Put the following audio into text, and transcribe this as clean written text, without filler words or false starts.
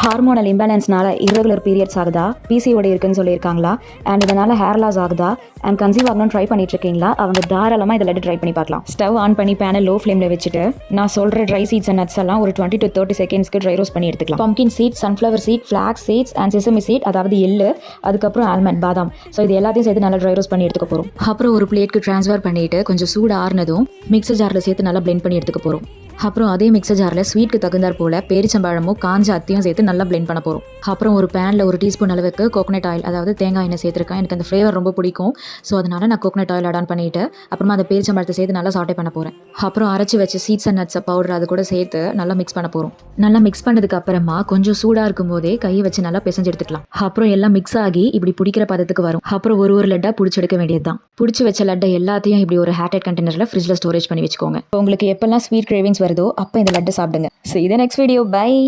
Hormonal இம்பேலன்ஸ்னால irregular periods ஆகுதா, PCOD இருக்குன்னு சொல்லியிருக்காங்களா, அண்ட் இதனால் ஹேர் லாஸ் ஆகுதா, அண்ட் கன்சீவ் ஆகணும்னு ட்ரை பண்ணிட்டு இருக்கீங்களா, அவங்க தாராளமாக இதில் ட்ரை பண்ணி பார்க்கலாம். ஸ்டவ் ஆன் பண்ணி பேனை லோ ஃப்ளேமில் வச்சுட்டு நான் சொல்கிற ட்ரை சீட்ஸ் அண்ட் நட்ஸ் எல்லாம் ஒரு 20 to 30 செகண்ட்ஸ்க்கு ட்ரை ரோஸ்ட் பண்ணி எடுத்துக்கலாம். Pumpkin seed, sunflower seed, flax seeds and sesame seed, அதாவது எள்ளு, அதுக்கப்புறம் ஆல்மண்ட், பாதாம். ஸோ இது எல்லாத்தையும் சேர்த்து நல்லா ட்ரை ரோஸ்ட் பண்ணி எடுத்துக்க போகிறோம். அப்புறம் ஒரு பிளேட்க்கு ட்ரான்ஸ்ஃபர் பண்ணிட்டு கொஞ்சம் சூடு ஆறுனதும் மிக்சர் ஜாரில் சேர்த்து நல்லா பிளெண்ட் பண்ணி எடுத்துக்க போகிறோம். அப்புறம் அதே மிக்சர் ஜாரில் ஸ்வீட்க்கு தகுந்தாற் போல் பேரிச்சம்பழமும் காஞ்ச அத்தியும் சேர்த்து நல்லா பிளெண்ட் பண்ண போகிறோம். அப்புறம் ஒரு பேனில் ஒரு டீஸ்பூன் அளவுக்கு கோகனட் ஆயில், அதாவது தேங்காய் எண்ணெய் சேர்த்துருக்கேன். எனக்கு அந்த ஃப்ளேவர் ரொம்ப பிடிக்கும். ஸோ அதனால் நான் கோகனட் ஆயில் ஆட் ஆன் பண்ணிவிட்டு அப்புறமா அந்த பேரிச்சம்பழத்தை சேர்த்து நல்லா சாட்டே பண்ண போகிறேன். அப்புறம் அரைச்சி வச்சு சீட்ஸ் அண்ட் நட்ஸ் பவுடர் அது கூட சேர்த்து நல்லா மிக்ஸ் பண்ண போகிறோம். நல்லா மிக்ஸ் பண்ணதுக்கு அப்புறமா கொஞ்சம் சூடாக இருக்கும் போதே கையை வச்சு நல்லா பிசைஞ்சு எடுத்துக்கலாம். அப்புறம் எல்லாம் மிக்ஸ் ஆகி இப்படி பிடிக்கிற பதத்துக்கு வரும். அப்புறம் ஒரு லட்டாக பிடிச்செடுக்க வேண்டியது தான். பிடிச்சி வச்ச லட்டை எல்லாத்தையும் இப்படி ஒரு ஹேர்டைட் கண்டெய்னரில் ஃப்ரிட்ஜில் ஸ்டோரேஜ் பண்ணி வச்சுக்கோங்க. உங்களுக்கு எப்பெல்லாம் ஸ்வீட் கிரேவிங்ஸ் வருதோ அப்போ இந்த லட்டு சாப்பிடுங்க. See you in the next video. Bye.